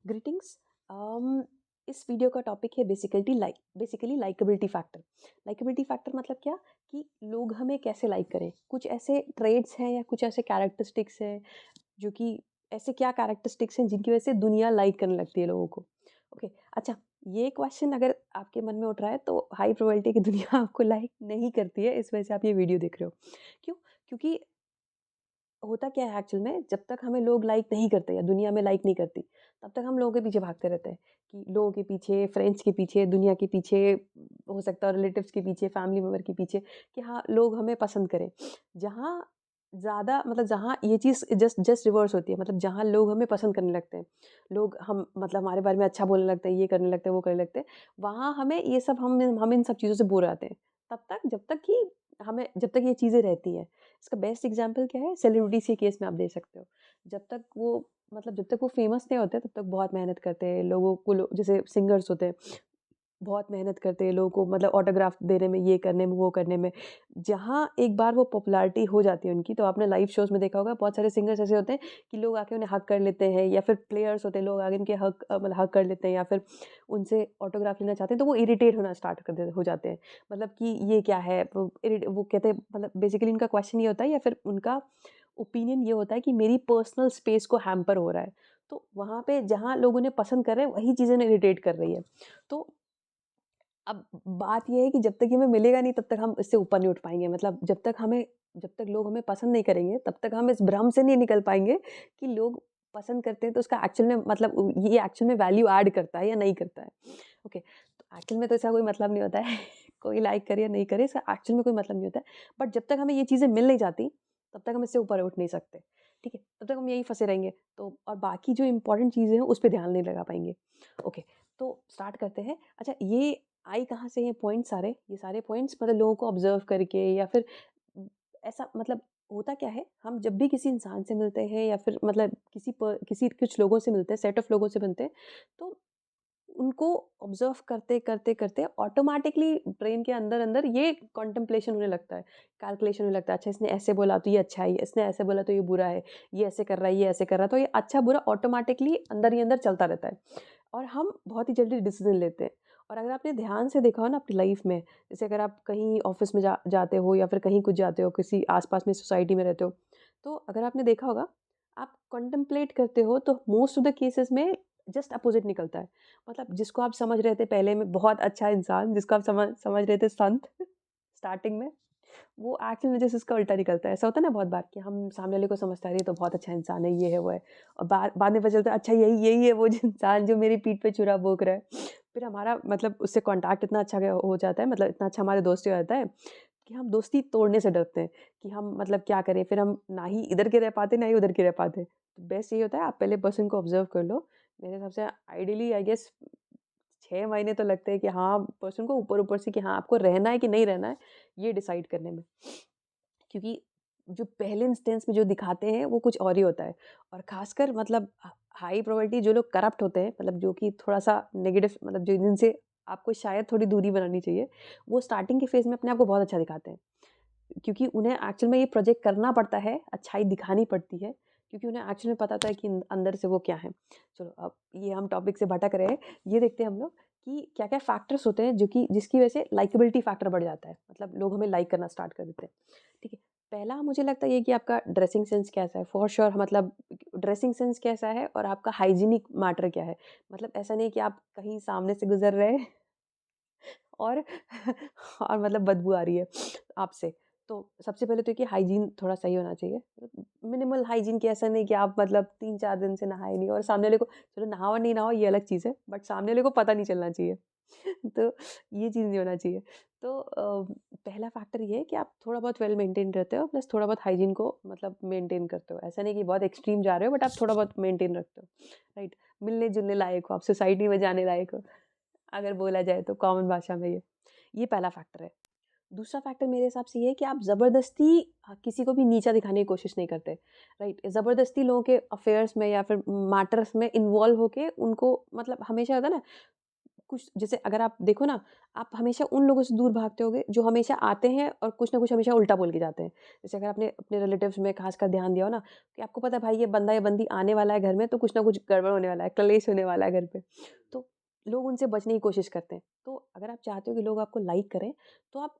Greetings. इस video का topic है basically likeability factor. Likeability factor मतलब क्या कि लोग हमें कैसे लाइक करें। कुछ ऐसे ट्रेड्स हैं या कुछ ऐसे कैरेक्टरिस्टिक्स हैं जो कि ऐसे क्या कैरेक्टरिस्टिक्स हैं जिनकी वजह से दुनिया लाइक करने लगती है लोगों को। ओके, अच्छा, ये क्वेश्चन अगर आपके मन में उठ रहा है तो हाई प्रोबेबिलिटी की दुनिया आपको लाइक नहीं करती है, इस वजह से आप ये वीडियो देख रहे हो। क्यों? क्योंकि होता क्या है एक्चुअल में, जब तक हमें लोग लाइक नहीं करते या दुनिया में लाइक नहीं करती, तब तक हम लोगों के पीछे भागते रहते हैं कि लोगों के पीछे, फ्रेंड्स के पीछे, दुनिया के पीछे, हो सकता है रिलेटिव्स के पीछे, फैमिली मेंबर के पीछे, कि हाँ, लोग हमें पसंद करें। जहाँ ज़्यादा मतलब जहाँ ये चीज़ जस्ट जस्ट रिवर्स होती है, मतलब जहाँ लोग हमें पसंद करने लगते हैं, लोग हम मतलब हमारे बारे में अच्छा बोलने लगते हैं, ये करने लगते हैं, वो करने लगते हैं, वहाँ हमें ये सब हम इन सब चीज़ों से बोर हो जाते हैं। तब तक जब तक ये चीज़ें रहती हैं। इसका बेस्ट एग्जांपल क्या है? सेलिब्रिटीज़ के केस में आप दे सकते हो। जब तक वो फेमस नहीं होते, तब तक बहुत मेहनत करते हैं। जैसे सिंगर्स होते हैं, बहुत मेहनत करते हैं लोगों को मतलब ऑटोग्राफ देने में, ये करने में, वो करने में। जहाँ एक बार वो पॉपुलैरिटी हो जाती है उनकी, तो आपने लाइव शोज़ में देखा होगा, बहुत सारे सिंगर्स ऐसे होते हैं कि लोग आके उन्हें हग कर लेते हैं, या फिर प्लेयर्स होते हैं, लोग आके उनके मतलब हग कर लेते हैं, या फिर उनसे ऑटोग्राफ लेना चाहते हैं, तो वो इरिटेट होना स्टार्ट कर दे हो जाते हैं। मतलब कि ये क्या है? वो कहते हैं, मतलब बेसिकली उनका क्वेश्चन ये होता है, या फिर उनका ओपिनियन ये होता है कि मेरी पर्सनल स्पेस को हैम्पर हो रहा है। तो वहाँ पे जहाँ लोग उन्हें पसंद कर रहे हैं, वही चीज़ उन्हें इरिटेट कर रही है। तो अब बात ये है कि जब तक ये हमें मिलेगा नहीं, तब तक हम इससे ऊपर नहीं उठ पाएँगे। मतलब जब तक लोग हमें पसंद नहीं करेंगे, तब तक हम इस भ्रम से नहीं निकल पाएँगे कि लोग पसंद करते हैं, तो उसका एक्चुअल में मतलब ये एक्चुअल में वैल्यू ऐड करता है या नहीं करता है। ओके, तो एक्चुअल में तो इसका कोई मतलब नहीं होता है। कोई लाइक करे या नहीं करे, इसका एक्चुअल में कोई मतलब नहीं होता है। बट जब तक हमें ये चीज़ें मिल नहीं जाती, तब तक हम इससे ऊपर उठ नहीं सकते। ठीक है? तब तक हम यहीं फँसे रहेंगे। तो और बाकी जो इम्पोर्टेंट चीज़ें हैं, उस पे ध्यान नहीं लगा पाएँगे। ओके, तो स्टार्ट करते हैं। अच्छा, ये आई कहाँ से ये पॉइंट सारे? ये सारे पॉइंट्स मतलब लोगों को ऑब्ज़र्व करके, या फिर ऐसा मतलब होता क्या है, हम जब भी किसी इंसान से मिलते हैं, या फिर मतलब किसी कुछ लोगों से मिलते हैं, सेट ऑफ लोगों से मिलते हैं, तो उनको ऑब्ज़र्व करते ऑटोमैटिकली ब्रेन के अंदर-अंदर ये कॉन्टेम्प्लेशन होने लगता है, कैलकुलेशन होने लगता है। अच्छा, इसने ऐसे बोला तो ये अच्छा है, इसने ऐसे बोला तो ये बुरा है, ये ऐसे कर रहा है, ये ऐसे कर रहा है, तो ये अच्छा-बुरा ऑटोमैटिकली अंदर ही अंदर चलता रहता है। और हम बहुत ही जल्दी डिसीज़न लेते हैं। और अगर आपने ध्यान से देखा हो ना अपनी लाइफ़ में, जैसे अगर आप कहीं ऑफ़िस में जाते हो, या फिर कहीं कुछ जाते हो, किसी आस-पास में सोसाइटी में रहते हो, तो अगर आपने देखा होगा, आप कॉन्टेम्प्लेट करते हो तो मोस्ट ऑफ द केसेज़ में जस्ट अपोज़िट निकलता है। मतलब जिसको आप समझ रहे थे पहले में बहुत अच्छा इंसान, जिसको आप समझ रहे थे संत स्टार्टिंग में, वो एक्चुअल में जैसे उसका उल्टा निकलता है। ऐसा होता है ना बहुत बार कि हम सामने वाले को समझते हैं, अरे ये तो बहुत अच्छा इंसान है, ये है, वो है। और बाद में पता चलता है, अच्छा यही यही है वो जो इंसान जो मेरी पीठ पे छुरा भोंक रहा है। फिर हमारा मतलब उससे कॉन्टैक्ट इतना अच्छा हो जाता है, मतलब इतना अच्छा हमारे दोस्ती हो जाता है कि हम दोस्ती तोड़ने से डरते हैं कि हम मतलब क्या करें? फिर हम ना ही इधर के रह पाते, ना ही उधर के रह पाते। तो बेस्ट यही होता है, आप पहले पर्सन को ऑब्ज़र्व कर लो। मेरे हिसाब से आइडियली आई गेस 6 महीने तो लगते हैं कि हाँ, पर्सन को ऊपर-ऊपर से कि हाँ, आपको रहना है कि नहीं रहना है, ये डिसाइड करने में। क्योंकि जो पहले इंस्टेंस में जो दिखाते हैं, वो कुछ और ही होता है। और ख़ासकर मतलब हाई प्रोबेबिलिटी जो लोग करप्ट होते हैं, मतलब जो कि थोड़ा-सा नेगेटिव, मतलब जो जिनसे आपको शायद थोड़ी दूरी बनानी चाहिए, वो स्टार्टिंग के फ़ेज़ में अपने आप को बहुत अच्छा दिखाते हैं। क्योंकि उन्हें एक्चुअल में ये प्रोजेक्ट करना पड़ता है, अच्छाई दिखानी पड़ती है, क्योंकि उन्हें एक्चुअल में पता होता है कि अंदर से वो क्या है। चलो, अब ये हम टॉपिक से भटक रहे हैं, ये देखते हैं हम लोग कि क्या-क्या फैक्टर्स होते हैं जो कि जिसकी वजह से लाइकेबिलिटी फैक्टर बढ़ जाता है। मतलब लोग हमें लाइक करना स्टार्ट कर देते हैं। ठीक है? पहला मुझे लगता है ये कि आपका ड्रेसिंग सेंस कैसा है, फॉर श्योर मतलब ड्रेसिंग सेंस कैसा है, और आपका हाइजीनिक मैटर क्या है। मतलब ऐसा नहीं कि आप कहीं सामने से गुज़र रहे हैं और और मतलब बदबू आ रही है आपसे। तो सबसे पहले तो ये कि हाइजीन थोड़ा सही होना चाहिए। मिनिमल हाइजीन कि ऐसा नहीं कि आप मतलब 3-4 दिन से नहाए नहीं, और सामने वाले को, चलो नहाओ नहीं नहाओ ये अलग चीज़ है, बट सामने वाले को पता नहीं चलना चाहिए। तो ये चीज़ नहीं होना चाहिए। तो पहला फैक्टर ये है कि आप थोड़ा बहुत वेल मेंटेन रहते हो, प्लस थोड़ा बहुत हाइजीन को मतलब मेंटेन करते हो। ऐसा नहीं कि बहुत एक्सट्रीम जा रहे हो, बट आप थोड़ा बहुत मेंटेन रखते हो, राइट? मिलने-जुलने लायक हो, आप सोसाइटी में जाने लायक हो, अगर बोला जाए तो कॉमन भाषा में ये पहला फैक्टर है। दूसरा फैक्टर मेरे हिसाब से ये है कि आप ज़बरदस्ती किसी को भी नीचा दिखाने की कोशिश नहीं करते, राइट? ज़बरदस्ती लोगों के अफेयर्स में या फिर मैटर्स में इन्वॉल्व होके उनको, मतलब हमेशा होता है ना, कुछ जैसे अगर आप देखो ना, आप हमेशा उन लोगों से दूर भागते होगे जो हमेशा आते हैं और कुछ ना कुछ हमेशा उल्टा बोल के जाते हैं। जैसे अगर आपने अपने रिलेटिव्स में खासकर ध्यान दिया हो ना, कि आपको पता है भाई ये बंदा या बंदी आने वाला है घर में, तो कुछ ना कुछ गड़बड़ होने वाला है, क्लेश होने वाला है घर पे। तो लोग उनसे बचने की कोशिश करते हैं। तो अगर आप चाहते हो कि लोग आपको लाइक करें, तो आप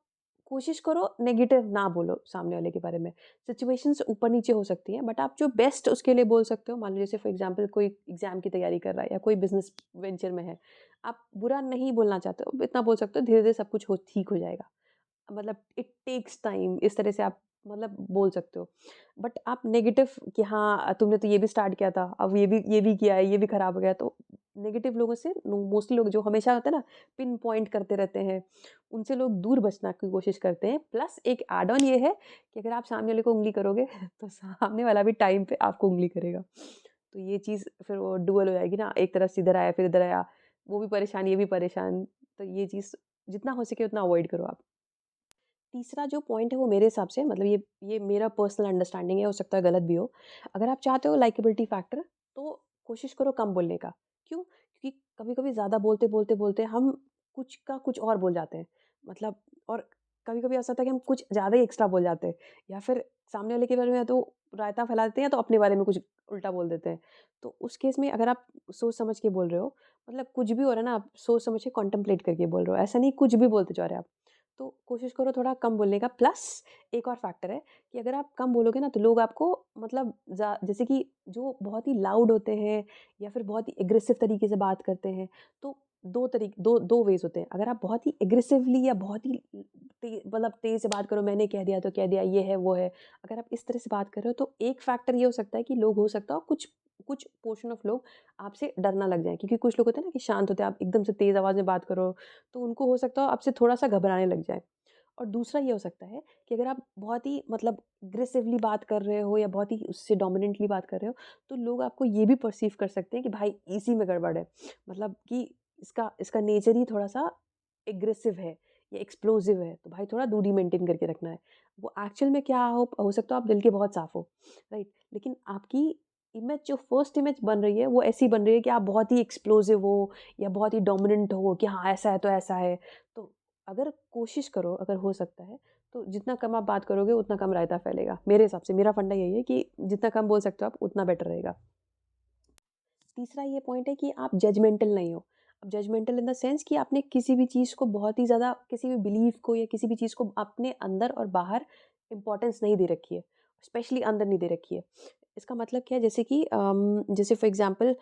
कोशिश करो नेगेटिव ना बोलो सामने वाले के बारे में। सिचुएशंस ऊपर-नीचे हो सकती हैं, बट आप जो बेस्ट उसके लिए बोल सकते हो, मान लो जैसे फॉर एग्ज़ाम्पल कोई एग्ज़ाम की तैयारी कर रहा है या कोई बिज़नेस वेंचर में है। आप बुरा नहीं बोलना चाहते हो, इतना बोल सकते हो धीरे-धीरे सब कुछ हो ठीक हो जाएगा। मतलब इट टेक्स टाइम, इस तरह से आप मतलब बोल सकते हो। बट आप नेगेटिव कि हाँ, तुमने तो ये भी स्टार्ट किया था, अब ये भी किया है, ये भी खराब हो गया, तो नेगेटिव लोगों से मोस्टली लोग जो हमेशा होते हैं ना, पिन पॉइंट करते रहते हैं, उनसे लोग दूर बचना की कोशिश करते हैं। प्लस एक ऐड ऑन ये है कि अगर आप सामने वाले को उँगली करोगे तो सामने वाला भी टाइम पे आपको उँगली करेगा। तो ये चीज़ फिर वो डुअल हो जाएगी ना, एक तरफ से इधर आया, फिर इधर आया, वो भी परेशान, ये भी परेशान। तो ये चीज़ जितना हो सके उतना अवॉइड करो आप। तीसरा जो पॉइंट है वो मेरे हिसाब से मतलब ये मेरा पर्सनल अंडरस्टैंडिंग है, हो सकता है गलत भी हो। अगर आप चाहते हो लाइकेबिलिटी फैक्टर, तो कोशिश करो कम बोलने का। क्यों? क्योंकि कभी-कभी ज़्यादा बोलते हम कुछ का कुछ और बोल जाते हैं। मतलब और कभी-कभी ऐसा होता है कि हम कुछ ज़्यादा ही एक्स्ट्रा बोल जाते हैं, या फिर सामने वाले के बारे में या तो रायता फैला देते हैं या तो अपने बारे में कुछ उल्टा बोल देते हैं। तो उस केस में अगर आप सोच समझ के बोल रहे हो, मतलब कुछ भी हो रहा है ना, आप सोच समझ के कॉन्टेम्पलेट करके बोल रहे हो। ऐसा नहीं कुछ भी बोलते जा रहे हैं आप। तो कोशिश करो थोड़ा कम बोलने का। प्लस एक और फैक्टर है कि अगर आप कम बोलोगे ना, तो लोग आपको मतलब जैसे कि जो बहुत ही लाउड होते हैं या फिर बहुत ही एग्रेसिव तरीके से बात करते हैं, तो दो वेज होते हैं। अगर आप बहुत ही एग्रेसिवली या बहुत ही मतलब तेज से बात करो, मैंने कह दिया तो कह दिया, ये है वो है, अगर आप इस तरह से बात कर रहे हो, तो एक फैक्टर ये हो सकता है कि लोग हो सकता है कुछ कुछ पोर्शन ऑफ लोग आपसे डरना लग जाए, क्योंकि कुछ लोग होते हैं ना कि शांत होते हैं, आप एकदम से तेज आवाज में बात करो तो उनको हो सकता है आपसे थोड़ा-सा घबराने लग जाएँ। और दूसरा ये हो सकता है कि अगर आप बहुत ही मतलब एग्रेसिवली बात कर रहे हो या बहुत ही उससे डोमिनेंटली बात कर रहे हो, तो लोग आपको ये भी पर्सीव कर सकते हैं कि भाई इसी में गड़बड़ है। मतलब कि इसका इसका नेचर ही थोड़ा-सा एग्रेसिव है या एक्सप्लोसिव है, तो भाई थोड़ा दूरी मेंटेन करके रखना है। वो एक्चुअल में क्या हो सकता है आप दिल के बहुत साफ हो, राइट? लेकिन आपकी इमेज जो फर्स्ट इमेज बन रही है, वो ऐसी बन रही है कि आप बहुत ही एक्सप्लोसिव हो या बहुत ही डोमिनेंट हो कि हाँ, ऐसा है तो ऐसा है। तो अगर कोशिश करो, अगर हो सकता है, तो जितना कम आप बात करोगे उतना कम रायता फैलेगा। मेरे हिसाब से मेरा फंडा यही है कि जितना कम बोल सकते हो आप उतना बेटर रहेगा। तीसरा ये पॉइंट है कि आप जजमेंटल नहीं हो। अब जजमेंटल इन द सेंस कि आपने किसी भी चीज़ को बहुत ही ज़्यादा किसी भी बिलीफ को या किसी भी चीज़ को अपने अंदर और बाहर इम्पोर्टेंस नहीं दे रखी है, स्पेशली अंदर नहीं दे रखी है। इसका मतलब क्या है, जैसे कि जैसे फॉर एग्ज़ाम्पल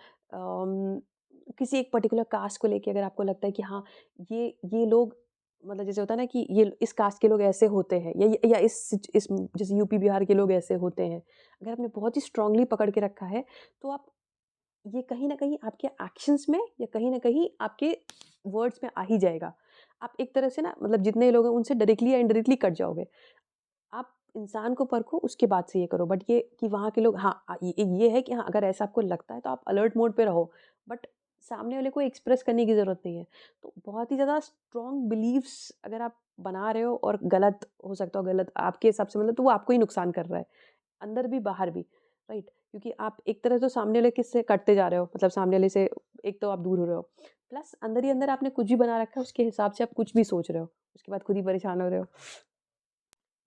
किसी एक पर्टिकुलर कास्ट को लेके अगर आपको लगता है कि हाँ, ये लोग मतलब जैसे होता है ना कि ये इस कास्ट के लोग ऐसे होते हैं या इस जैसे यूपी बिहार के लोग ऐसे होते हैं। अगर आपने बहुत ही स्ट्रांगली पकड़ के रखा है, तो आप ये कहीं न कहीं आपके एक्शंस में या कहीं न कहीं आपके वर्ड्स में आ ही जाएगा। आप एक तरह से ना मतलब जितने लोग हैं उनसे डायरेक्टली या इनडायरेक्टली कट जाओगे। आप इंसान को परखो उसके बाद से ये करो, बट ये कि वहाँ के लोग हाँ, ये है कि हाँ, अगर ऐसा आपको लगता है तो आप अलर्ट मोड पे रहो, बट सामने वाले को एक्सप्रेस करने की ज़रूरत नहीं है। तो बहुत ही ज़्यादा स्ट्रॉन्ग बिलीव्स अगर आप बना रहे हो और गलत हो सकता हो, गलत आपके हिसाब से मतलब तो वो आपको ही नुकसान कर रहा है। अंदर भी बाहर भी, राइट? क्योंकि आप एक तरह तो सामने वाले किससे कटते जा रहे हो, मतलब सामने वाले से एक तो आप दूर हो रहे हो, प्लस अंदर ही अंदर आपने कुछ भी बना रखा है, उसके हिसाब से आप कुछ भी सोच रहे हो, उसके बाद खुद ही परेशान हो रहे हो।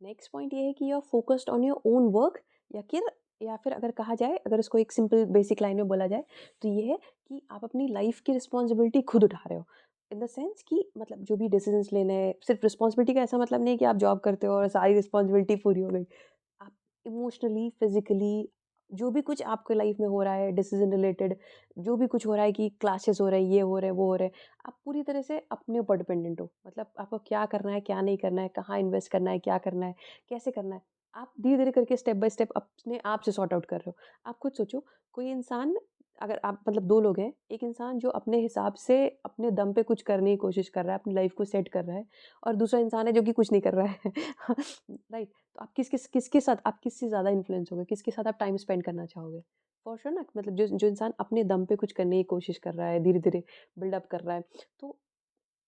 नेक्स्ट पॉइंट ये है कि you are focused on your own work, या फिर अगर कहा जाए, अगर इसको एक सिंपल बेसिक लाइन में बोला जाए, तो ये है कि आप अपनी लाइफ की रिस्पॉन्सिबिलिटी खुद उठा रहे हो। इन द सेंस कि मतलब जो भी डिसीजंस लेने हैं, सिर्फ रिस्पॉन्सिबिलिटी का ऐसा मतलब नहीं है कि आप जॉब करते हो और सारी रिस्पॉन्सिबिलिटी पूरी हो गई। आप इमोशनली, फिज़िकली जो भी कुछ आपके लाइफ में हो रहा है डिसीज़न रिलेटेड, जो भी कुछ हो रहा है कि क्लैशेस हो रहे हैं, ये हो रहे हैं, वो हो रहे हैं, आप पूरी तरह से अपने ऊपर डिपेंडेंट हो। मतलब आपको क्या करना है, क्या नहीं करना है, कहाँ इन्वेस्ट करना है, क्या करना है, कैसे करना है। आप धीरे-धीरे करके स्टेप बाय स्टेप अपने आप से सॉर्ट आउट कर रहे हो। आप खुद सोचो, कोई इंसान अगर आप मतलब 2 लोग हैं, एक इंसान जो अपने हिसाब से अपने दम पे कुछ करने की कोशिश कर रहा है, अपनी लाइफ को सेट कर रहा है, और दूसरा इंसान है जो कि कुछ नहीं कर रहा है। राइट? तो आप किसके साथ आप किससे ज़्यादा इन्फ्लुएंस होगे? किसके साथ आप टाइम स्पेंड करना चाहोगे? फॉर श्योर ना, मतलब जो जो इंसान अपने दम पे कुछ करने की कोशिश कर रहा है, धीरे-धीरे बिल्डअप कर रहा है, तो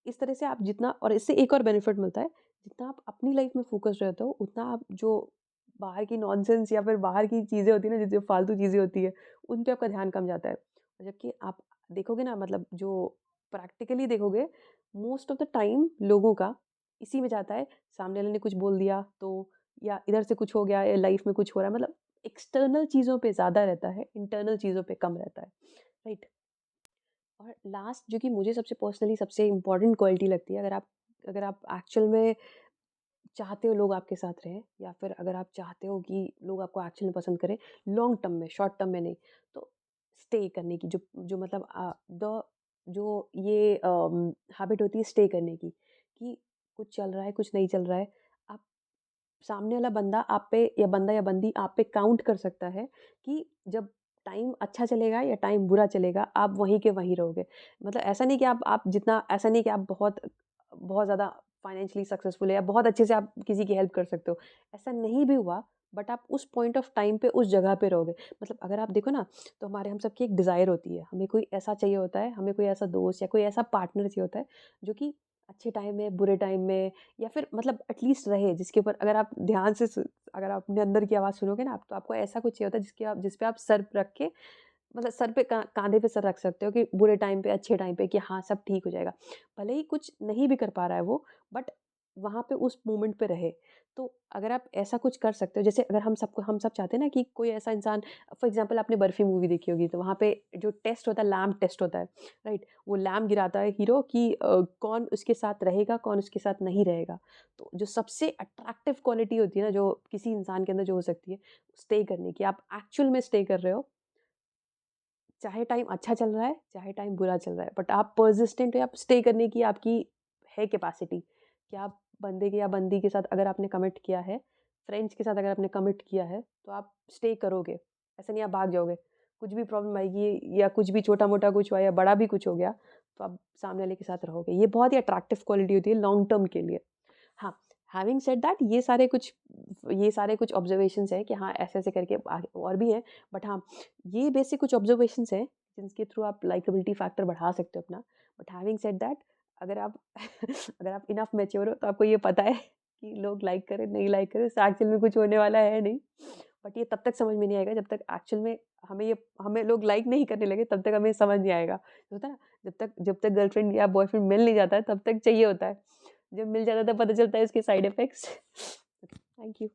इस तरह से आप जितना, और इससे एक और बेनिफिट मिलता है, जितना आप अपनी लाइफ में फ़ोकस्ड रहते हो, उतना आप जो बाहर की नॉनसेंस या फिर बाहर की चीज़ें होती हैं ना, जो फालतू चीज़ें होती हैं, उन पे आपका ध्यान कम जाता है। जबकि आप देखोगे ना, मतलब जो प्रैक्टिकली देखोगे मोस्ट ऑफ द टाइम लोगों का इसी में जाता है, सामने वाले ने कुछ बोल दिया तो, या इधर से कुछ हो गया, या लाइफ में कुछ हो रहा है, मतलब एक्सटर्नल चीज़ों पे ज़्यादा रहता है, इंटरनल चीज़ों पे कम रहता है, राइट? और लास्ट जो कि मुझे सबसे पर्सनली सबसे इम्पोर्टेंट क्वालिटी लगती है, अगर आप एक्चुअल में चाहते हो लोग आपके साथ रहें, या फिर अगर आप चाहते हो कि लोग आपको एक्चुअली में पसंद करें, लॉन्ग टर्म में, शॉर्ट टर्म में नहीं, तो स्टे करने की जो जो मतलब द जो ये हैबिट होती है स्टे करने की, कि कुछ चल रहा है, कुछ नहीं चल रहा है, आप सामने वाला बंदा आप पे, या बंदा या बंदी आप पे काउंट कर सकता है कि जब टाइम अच्छा चलेगा या टाइम बुरा चलेगा, आप वहीं के वहीं रहोगे। मतलब ऐसा नहीं कि आप जितना, ऐसा नहीं कि आप बहुत बहुत ज़्यादा फाइनेंशियली सक्सेसफुल है या बहुत अच्छे से आप किसी की हेल्प कर सकते हो। ऐसा नहीं भी हुआ, बट आप उस पॉइंट ऑफ टाइम पे उस जगह पे रहोगे। मतलब अगर आप देखो ना, तो हम सबकी एक डिज़ायर होती है, हमें कोई ऐसा चाहिए होता है, हमें कोई ऐसा दोस्त या कोई ऐसा पार्टनर चाहिए होता है, जो कि अच्छे टाइम में, बुरे टाइम में, या फिर मतलब एटलीस्ट रहे, जिसके ऊपर अगर आप ध्यान से अगर आप अपने अंदर की आवाज़ सुनोगे ना, आप तो आपको ऐसा कुछ चाहिए होता है जिस पे आप सर रख के, मतलब सर पे काँधे पे सर रख सकते हो कि बुरे टाइम पे, अच्छे टाइम पे, कि हाँ, सब ठीक हो जाएगा। भले ही कुछ नहीं भी कर पा रहा है वो, बट वहाँ पे उस मोमेंट पे रहे। तो अगर आप ऐसा कुछ कर सकते हो, जैसे अगर हम सब चाहते हैं ना कि कोई ऐसा इंसान, फॉर एग्ज़ाम्पल आपने बर्फ़ी मूवी देखी होगी, तो वहाँ पे जो टेस्ट होता है, लैम्प टेस्ट होता है, राइट? वो लैम्प गिराता है हीरो कि कौन उसके साथ रहेगा, कौन उसके साथ नहीं रहेगा। तो जो सबसे अट्रैक्टिव क्वालिटी होती है ना, जो किसी इंसान के अंदर जो हो सकती है, स्टे करने की, आप एक्चुअल में स्टे कर रहे हो, चाहे टाइम अच्छा चल रहा है, चाहे टाइम बुरा चल रहा है, बट आप पर्सिस्टेंट हो, आप स्टे करने की आपकी है कैपेसिटी, कि आप बंदे के या बंदी के साथ अगर आपने कमिट किया है, फ्रेंड्स के साथ अगर आपने कमिट किया है, तो आप स्टे करोगे। ऐसा नहीं आप भाग जाओगे। कुछ भी प्रॉब्लम आएगी, या कुछ भी छोटा-मोटा कुछ हुआ या बड़ा भी कुछ हो गया, तो आप सामने वाले के साथ रहोगे। ये बहुत ही अट्रैक्टिव क्वालिटी होती है लॉन्ग टर्म के लिए। हाँ, हैविंग सेड दैट, ये सारे कुछ ऑब्जर्वेशंस हैं कि हाँ, ऐसे-ऐसे करके आगे और भी हैं, बट हाँ, ये बेसिक कुछ ऑब्जर्वेशंस हैं, जिनके थ्रू आप लाइकेबिलिटी फैक्टर बढ़ा सकते हो अपना। बट हैविंग सेड दैट, अगर आप अगर आप इनफ मैच्योर हो, तो आपको ये पता है कि लोग लाइक करें, नहीं लाइक करें, इससे एक्चुअल में कुछ होने वाला है नहीं। बट ये तब तक समझ में नहीं आएगा, जब तक एक्चुअल में हमें लोग लाइक नहीं करने लगे, तब तक हमें समझ नहीं आएगा। होता है ना, जब तक गर्लफ्रेंड या बॉयफ्रेंड मिल नहीं जाता है, तब तक चाहिए होता है। जब मिल जाता है, तब पता चलता है इसके साइड इफ़ेक्ट्स। Thank you.